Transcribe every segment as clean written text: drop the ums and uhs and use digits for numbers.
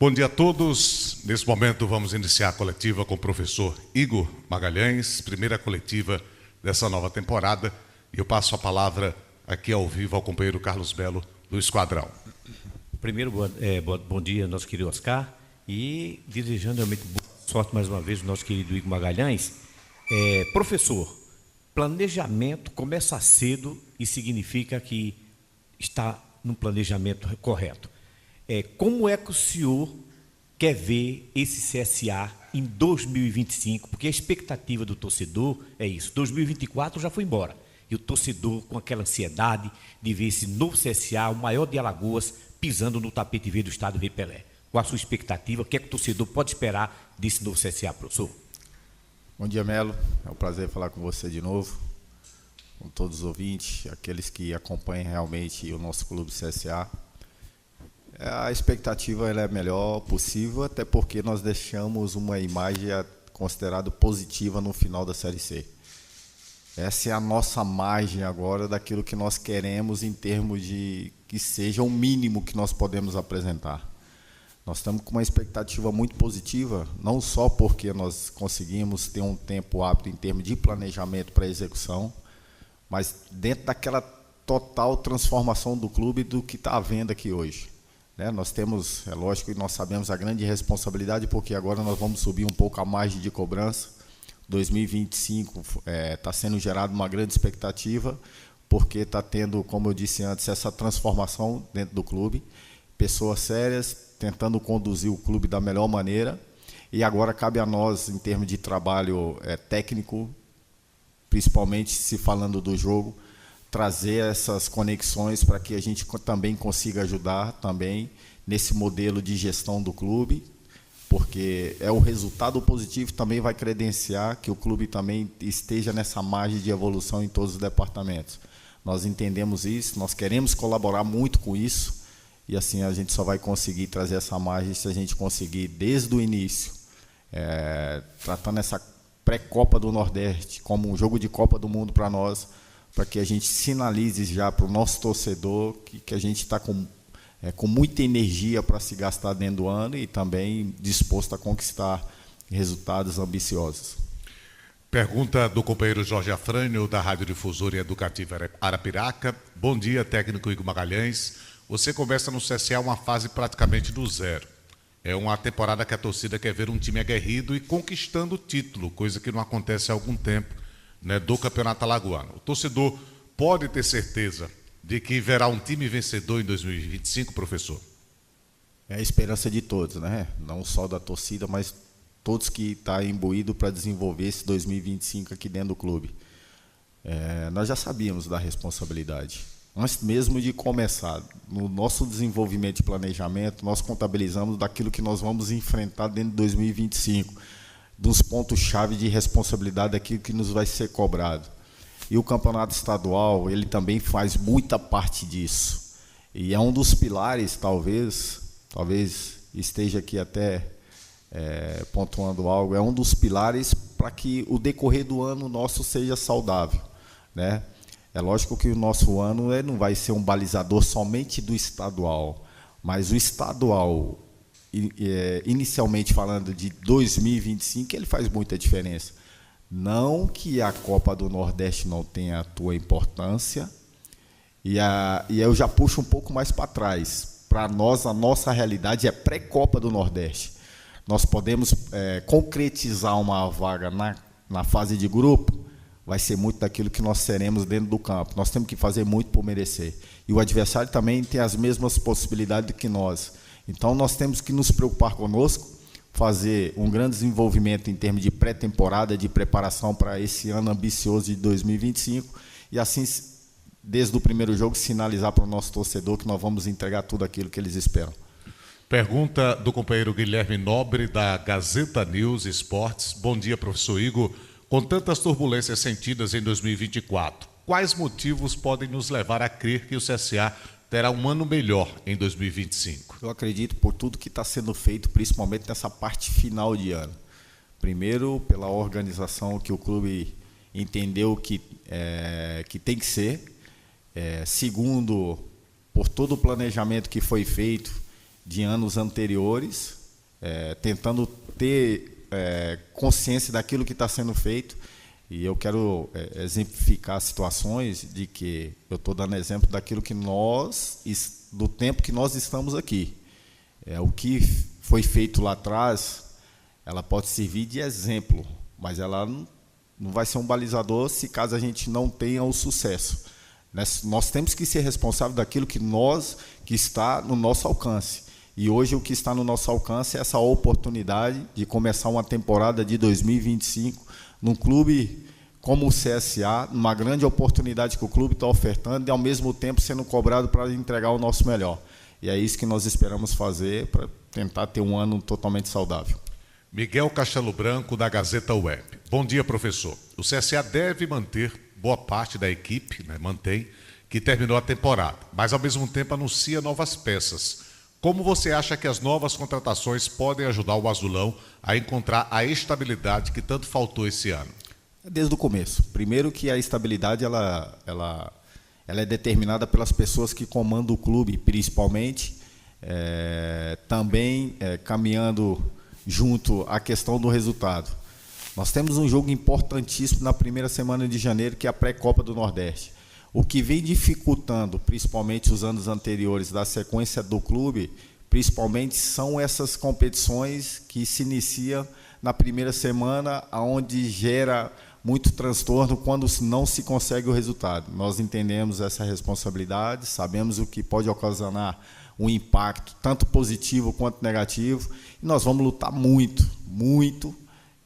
Bom dia a todos. Nesse momento vamos iniciar a coletiva com o professor Igor Magalhães, primeira coletiva dessa nova temporada. E eu passo a palavra aqui ao vivo ao companheiro Carlos Belo do Esquadrão. Primeiro, bom dia, nosso querido Oscar, e desejando realmente boa sorte mais uma vez ao nosso querido Igor Magalhães. Professor, planejamento começa cedo e significa que está no planejamento correto. Como é que o senhor quer ver esse CSA em 2025? Porque a expectativa do torcedor é isso. 2024 já foi embora. E o torcedor com aquela ansiedade de ver esse novo CSA, o maior de Alagoas, pisando no tapete verde do estádio Rei Pelé. Qual a sua expectativa? O que é que o torcedor pode esperar desse novo CSA, professor? Bom dia, Melo. É um prazer falar com você de novo, com todos os ouvintes, aqueles que acompanham realmente o nosso clube CSA. A expectativa ela é a melhor possível, até porque nós deixamos uma imagem considerada positiva no final da Série C. Essa é a nossa margem agora daquilo que nós queremos em termos de que seja o mínimo que nós podemos apresentar. Nós estamos com uma expectativa muito positiva, não só porque nós conseguimos ter um tempo hábil em termos de planejamento para execução, mas dentro daquela total transformação do clube do que está havendo aqui hoje. Nós temos, é lógico, e nós sabemos a grande responsabilidade, porque agora nós vamos subir um pouco a margem de cobrança. 2025 está sendo gerada uma grande expectativa, porque está tendo, como eu disse antes, essa transformação dentro do clube, pessoas sérias tentando conduzir o clube da melhor maneira, e agora cabe a nós, em termos de trabalho técnico, principalmente se falando do jogo, trazer essas conexões para que a gente também consiga ajudar também nesse modelo de gestão do clube, porque o resultado positivo também vai credenciar que o clube também esteja nessa margem de evolução em todos os departamentos. Nós entendemos isso, nós queremos colaborar muito com isso, e assim a gente só vai conseguir trazer essa margem se a gente conseguir, desde o início, tratando essa pré-Copa do Nordeste como um jogo de Copa do Mundo para nós, para que a gente sinalize já para o nosso torcedor que a gente está com muita energia para se gastar dentro do ano e também disposto a conquistar resultados ambiciosos. Pergunta do companheiro Jorge Afrânio, da Rádio Difusora e Educativa Arapiraca. Bom dia, técnico Igor Magalhães. Você começa no CSA uma fase praticamente do zero. É uma temporada que a torcida quer ver um time aguerrido e conquistando o título, coisa que não acontece há algum tempo, do Campeonato Alagoano. O torcedor pode ter certeza de que verá um time vencedor em 2025, professor? É a esperança de todos, não só da torcida, mas todos que estão imbuídos para desenvolver esse 2025 aqui dentro do clube. Nós já sabíamos da responsabilidade. Antes mesmo de começar, no nosso desenvolvimento de planejamento, nós contabilizamos daquilo que nós vamos enfrentar dentro de 2025, dos pontos-chave de responsabilidade daquilo que nos vai ser cobrado. E o campeonato estadual, ele também faz muita parte disso. E é um dos pilares, talvez esteja aqui até pontuando algo, é um dos pilares para que o decorrer do ano nosso seja saudável. É lógico que o nosso ano não vai ser um balizador somente do estadual, mas o estadual, inicialmente falando de 2025, ele faz muita diferença. Não que a Copa do Nordeste não tenha a tua importância, e eu já puxo um pouco mais para trás. Para nós, a nossa realidade é pré-Copa do Nordeste. Nós podemos concretizar uma vaga na fase de grupo, vai ser muito daquilo que nós seremos dentro do campo. Nós temos que fazer muito por merecer. E o adversário também tem as mesmas possibilidades que nós. Então, nós temos que nos preocupar conosco, fazer um grande desenvolvimento em termos de pré-temporada, de preparação para esse ano ambicioso de 2025, e assim, desde o primeiro jogo, sinalizar para o nosso torcedor que nós vamos entregar tudo aquilo que eles esperam. Pergunta do companheiro Guilherme Nobre, da Gazeta News Esportes. Bom dia, professor Igor. Com tantas turbulências sentidas em 2024, quais motivos podem nos levar a crer que o CSA terá um ano melhor em 2025? Eu acredito por tudo que está sendo feito, principalmente nessa parte final de ano. Primeiro, pela organização que o clube entendeu que tem que ser. Segundo, por todo o planejamento que foi feito de anos anteriores, tentando ter consciência daquilo que está sendo feito. E eu quero exemplificar situações de que eu estou dando exemplo daquilo que do tempo que nós estamos aqui. O que foi feito lá atrás, ela pode servir de exemplo, mas ela não vai ser um balizador se caso a gente não tenha o sucesso. Nós temos que ser responsáveis daquilo que está no nosso alcance. E hoje o que está no nosso alcance é essa oportunidade de começar uma temporada de 2025 num clube como o CSA, uma grande oportunidade que o clube está ofertando e, ao mesmo tempo, sendo cobrado para entregar o nosso melhor. E é isso que nós esperamos fazer para tentar ter um ano totalmente saudável. Miguel Castelo Branco, da Gazeta Web. Bom dia, professor. O CSA deve manter boa parte da equipe, mantém, que terminou a temporada, mas, ao mesmo tempo, anuncia novas peças. Como você acha que as novas contratações podem ajudar o Azulão a encontrar a estabilidade que tanto faltou esse ano? Desde o começo. Primeiro que a estabilidade ela é determinada pelas pessoas que comandam o clube, principalmente, também caminhando junto à questão do resultado. Nós temos um jogo importantíssimo na primeira semana de janeiro, que é a pré-Copa do Nordeste. O que vem dificultando, principalmente os anos anteriores, da sequência do clube, principalmente são essas competições que se iniciam na primeira semana, onde gera muito transtorno quando não se consegue o resultado. Nós entendemos essa responsabilidade, sabemos o que pode ocasionar um impacto, tanto positivo quanto negativo, e nós vamos lutar muito, muito.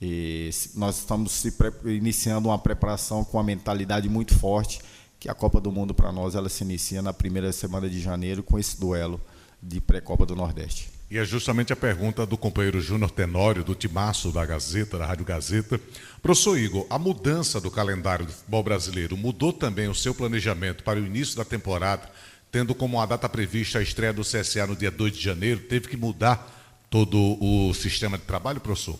E nós estamos iniciando uma preparação com uma mentalidade muito forte, que a Copa do Mundo para nós ela se inicia na primeira semana de janeiro com esse duelo de pré-Copa do Nordeste. E é justamente a pergunta do companheiro Júnior Tenório, do Timaço da Gazeta, da Rádio Gazeta. Professor Igor, a mudança do calendário do futebol brasileiro mudou também o seu planejamento para o início da temporada, tendo como a data prevista a estreia do CSA no dia 2 de janeiro, teve que mudar todo o sistema de trabalho, professor?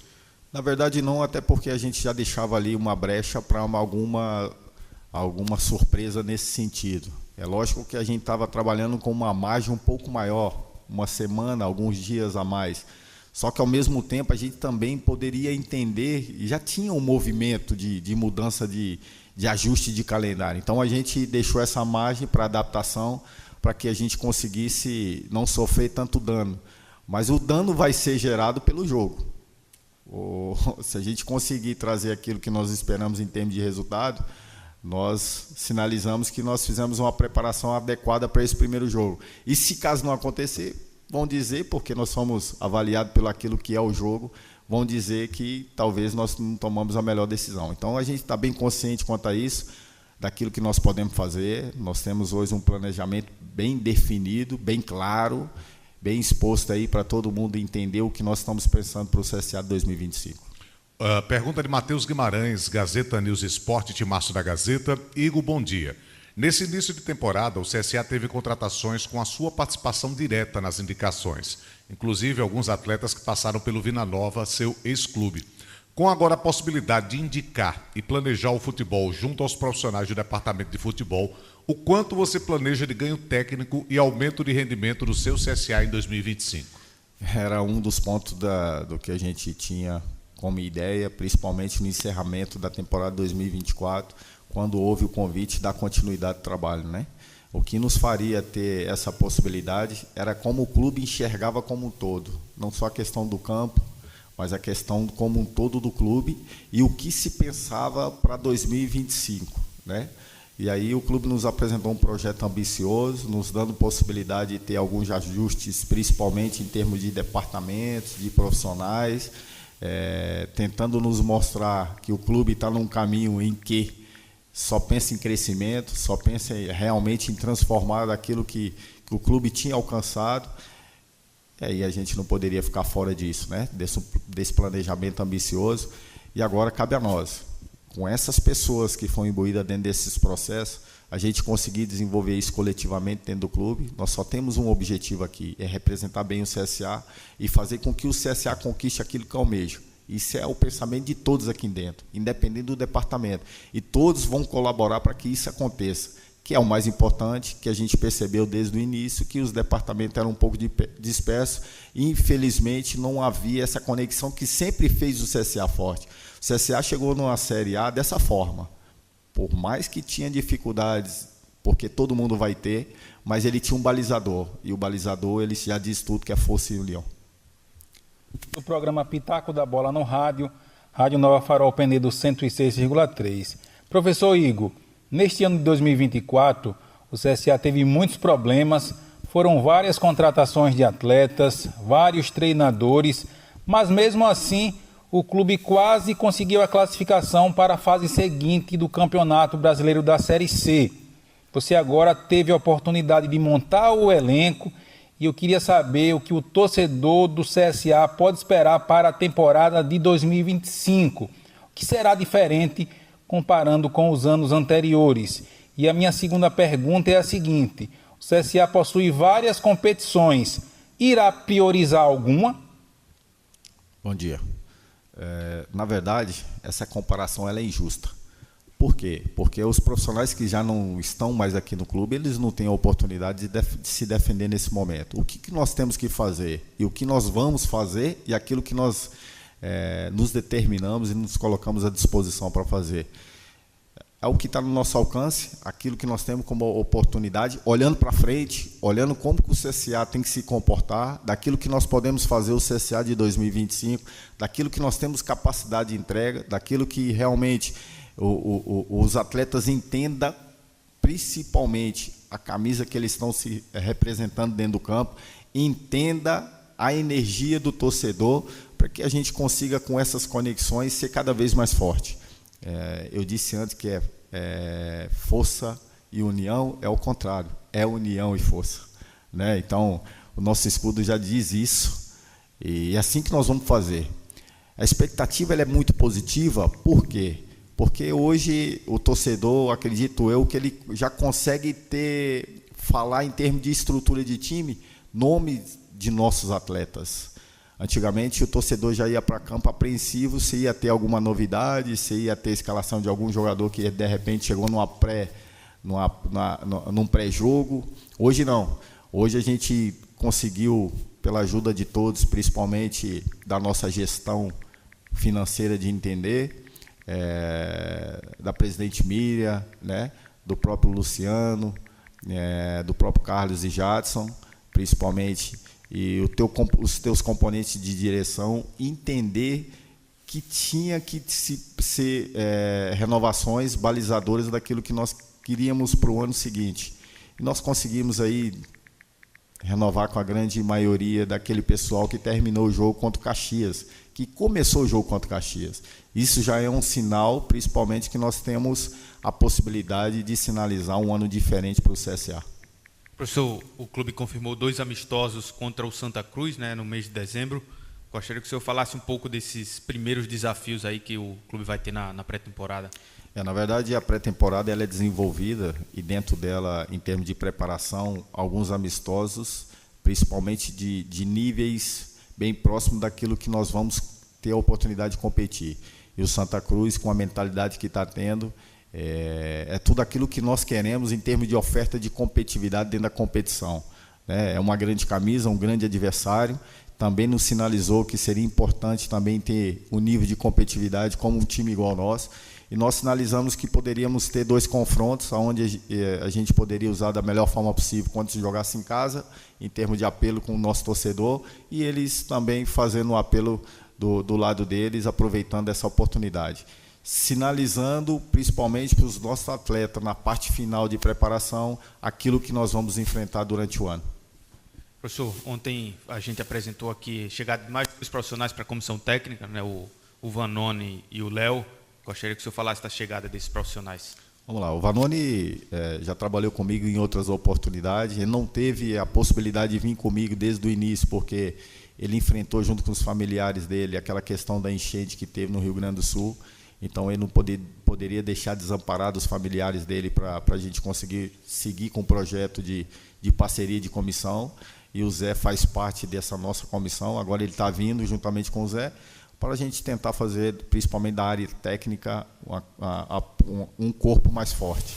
Na verdade não, até porque a gente já deixava ali uma brecha para alguma surpresa nesse sentido. É lógico que a gente estava trabalhando com uma margem um pouco maior, uma semana, alguns dias a mais. Só que, ao mesmo tempo, a gente também poderia entender, e já tinha um movimento de mudança de ajuste de calendário. Então, a gente deixou essa margem para adaptação, para que a gente conseguisse não sofrer tanto dano. Mas o dano vai ser gerado pelo jogo. Se a gente conseguir trazer aquilo que nós esperamos em termos de resultado, nós sinalizamos que nós fizemos uma preparação adequada para esse primeiro jogo. E se caso não acontecer, vão dizer, porque nós somos avaliados pelo aquilo que é o jogo, vão dizer que talvez nós não tomamos a melhor decisão. Então a gente está bem consciente quanto a isso, daquilo que nós podemos fazer. Nós temos hoje um planejamento bem definido, bem claro, bem exposto aí para todo mundo entender o que nós estamos pensando para o CSA de 2025. Pergunta de Matheus Guimarães, Gazeta News Esporte, Timaço da Gazeta. Igor, bom dia. Nesse início de temporada, o CSA teve contratações com a sua participação direta nas indicações, inclusive alguns atletas que passaram pelo Vina Nova, seu ex-clube. Com agora a possibilidade de indicar e planejar o futebol junto aos profissionais do departamento de futebol, o quanto você planeja de ganho técnico e aumento de rendimento do seu CSA em 2025? Era um dos pontos do que a gente tinha como ideia, principalmente no encerramento da temporada 2024, quando houve o convite da continuidade do trabalho, né? O que nos faria ter essa possibilidade era como o clube enxergava como um todo, não só a questão do campo, mas a questão como um todo do clube e o que se pensava para 2025, né? E aí o clube nos apresentou um projeto ambicioso, nos dando possibilidade de ter alguns ajustes, principalmente em termos de departamentos, de profissionais, tentando nos mostrar que o clube está num caminho em que só pensa em crescimento, só pensa realmente em transformar aquilo que o clube tinha alcançado. E aí a gente não poderia ficar fora disso, né? Desse planejamento ambicioso. E agora cabe a nós, com essas pessoas que foram imbuídas dentro desses processos, a gente conseguir desenvolver isso coletivamente dentro do clube. Nós só temos um objetivo aqui, é representar bem o CSA e fazer com que o CSA conquiste aquilo que almeja. Isso é o pensamento de todos aqui dentro, independente do departamento. E todos vão colaborar para que isso aconteça. que é o mais importante, que a gente percebeu desde o início, que os departamentos eram um pouco dispersos e, infelizmente, não havia essa conexão que sempre fez o CSA forte. O CSA chegou numa Série A dessa forma, por mais que tinha dificuldades, porque todo mundo vai ter, mas ele tinha um balizador, e o balizador ele já diz tudo, que é força e união. O programa Pitaco da Bola no Rádio, Rádio Nova Farol Penedo 106,3. Professor Igor, neste ano de 2024, o CSA teve muitos problemas, foram várias contratações de atletas, vários treinadores, mas mesmo assim o clube quase conseguiu a classificação para a fase seguinte do Campeonato Brasileiro da Série C. Você agora teve a oportunidade de montar o elenco e eu queria saber o que o torcedor do CSA pode esperar para a temporada de 2025. O que será diferente comparando com os anos anteriores? E a minha segunda pergunta é a seguinte: o CSA possui várias competições, irá priorizar alguma? Bom dia. Na verdade, essa comparação ela é injusta. Por quê? Porque os profissionais que já não estão mais aqui no clube, eles não têm a oportunidade de se defender nesse momento. O que nós temos que fazer e o que nós vamos fazer e aquilo que nós nos determinamos e nos colocamos à disposição para fazer. É o que está no nosso alcance, aquilo que nós temos como oportunidade, olhando para frente, olhando como que o CSA tem que se comportar, daquilo que nós podemos fazer o CSA de 2025, daquilo que nós temos capacidade de entrega, daquilo que realmente os atletas entendam, principalmente a camisa que eles estão se representando dentro do campo, entenda a energia do torcedor, para que a gente consiga, com essas conexões, ser cada vez mais forte. Eu disse antes que força e união, é o contrário, é união e força, né? Então, o nosso escudo já diz isso, e é assim que nós vamos fazer. A expectativa ela é muito positiva, por quê? Porque hoje o torcedor, acredito eu, que ele já consegue falar em termos de estrutura de time, nome de nossos atletas. Antigamente o torcedor já ia para campo apreensivo se ia ter alguma novidade, se ia ter escalação de algum jogador que de repente chegou num pré-jogo. Hoje não. Hoje a gente conseguiu, pela ajuda de todos, principalmente da nossa gestão financeira, de entender, da presidente Miriam, né, do próprio Luciano, do próprio Carlos e Jadson, principalmente, e os teus componentes de direção, entender que tinha que ser renovações balizadoras daquilo que nós queríamos para o ano seguinte. E nós conseguimos aí renovar com a grande maioria daquele pessoal que terminou o jogo contra o Caxias, que começou o jogo contra o Caxias. Isso já é um sinal, principalmente, que nós temos a possibilidade de sinalizar um ano diferente para o CSA. Professor, o clube confirmou 2 amistosos contra o Santa Cruz, né, no mês de dezembro. Gostaria que o senhor falasse um pouco desses primeiros desafios aí que o clube vai ter na pré-temporada. Na verdade, a pré-temporada ela é desenvolvida e dentro dela, em termos de preparação, alguns amistosos, principalmente de níveis bem próximos daquilo que nós vamos ter a oportunidade de competir. E o Santa Cruz, com a mentalidade que está tendo, é tudo aquilo que nós queremos em termos de oferta de competitividade dentro da competição, né? É uma grande camisa, um grande adversário. Também nos sinalizou que seria importante também ter um nível de competitividade como um time igual ao nosso. E nós sinalizamos que poderíamos ter 2 confrontos, onde a gente poderia usar da melhor forma possível quando se jogasse em casa, em termos de apelo com o nosso torcedor, e eles também fazendo o apelo do lado deles, aproveitando essa oportunidade. Sinalizando, principalmente para os nossos atletas, na parte final de preparação, aquilo que nós vamos enfrentar durante o ano. Professor, ontem a gente apresentou aqui a chegada de mais 2 profissionais para a comissão técnica, né, o Vanoni e o Léo. Gostaria que o senhor falasse da chegada desses profissionais. Vamos lá, o Vanoni já trabalhou comigo em outras oportunidades, ele não teve a possibilidade de vir comigo desde o início, porque ele enfrentou junto com os familiares dele aquela questão da enchente que teve no Rio Grande do Sul, então ele não poderia deixar desamparado os familiares dele para a gente conseguir seguir com o projeto de parceria de comissão, e o Zé faz parte dessa nossa comissão, agora ele está vindo juntamente com o Zé, para a gente tentar fazer, principalmente da área técnica, um corpo mais forte.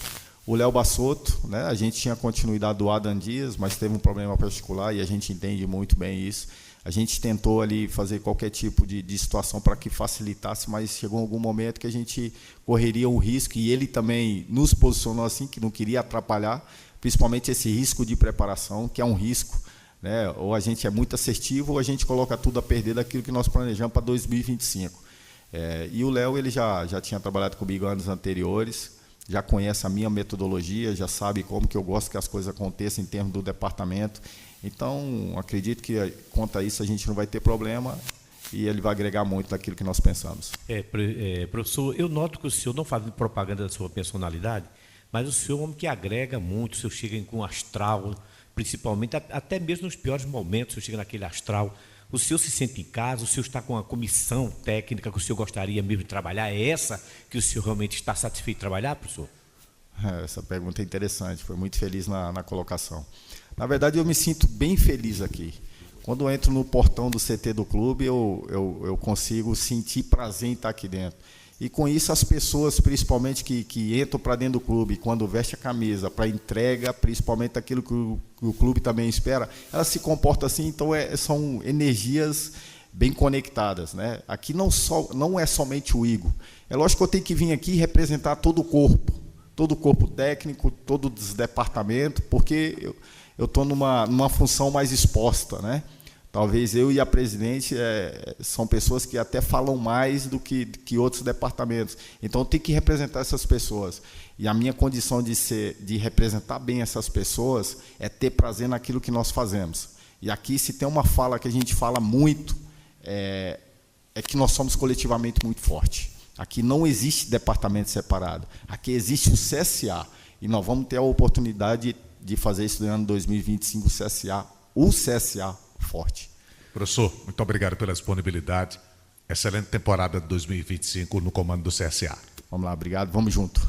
O Léo Bassotto, né? A gente tinha continuidade do Adam Dias, mas teve um problema particular e a gente entende muito bem isso. A gente tentou ali fazer qualquer tipo de situação para que facilitasse, mas chegou algum momento que a gente correria um risco, e ele também nos posicionou assim, que não queria atrapalhar, principalmente esse risco de preparação, que é um risco, né? Ou a gente é muito assertivo, ou a gente coloca tudo a perder daquilo que nós planejamos para 2025. E o Léo, ele já tinha trabalhado comigo anos anteriores, já conhece a minha metodologia, já sabe como que eu gosto que as coisas aconteçam em termos do departamento. Então, acredito que, quanto a isso, a gente não vai ter problema e ele vai agregar muito daquilo que nós pensamos. Professor, eu noto que o senhor, não fazendo propaganda da sua personalidade, mas o senhor é um homem que agrega muito, o senhor chega com astral, principalmente, até mesmo nos piores momentos, o senhor chega naquele astral. O senhor se sente em casa, o senhor está com a comissão técnica que o senhor gostaria mesmo de trabalhar? É essa que o senhor realmente está satisfeito de trabalhar, professor? Essa pergunta é interessante, foi muito feliz na colocação. Na verdade, eu me sinto bem feliz aqui. Quando eu entro no portão do CT do clube, eu consigo sentir prazer em estar aqui dentro. E com isso, as pessoas, principalmente que entram para dentro do clube, quando veste a camisa para entrega, principalmente aquilo que o clube também espera, elas se comportam assim, então são energias bem conectadas, né? Aqui não é somente o Igor. É lógico que eu tenho que vir aqui representar todo o corpo técnico, todos os departamentos, porque eu estou numa função mais exposta, né? Talvez eu e a presidente são pessoas que até falam mais do que outros departamentos. Então, eu tenho que representar essas pessoas. E a minha condição de representar bem essas pessoas é ter prazer naquilo que nós fazemos. E aqui, se tem uma fala que a gente fala muito, é que nós somos coletivamente muito fortes. Aqui não existe departamento separado. Aqui existe o CSA. E nós vamos ter a oportunidade de fazer isso no ano 2025, o CSA forte. Professor, muito obrigado pela disponibilidade. Excelente temporada de 2025 no comando do CSA. Vamos lá, obrigado, vamos junto.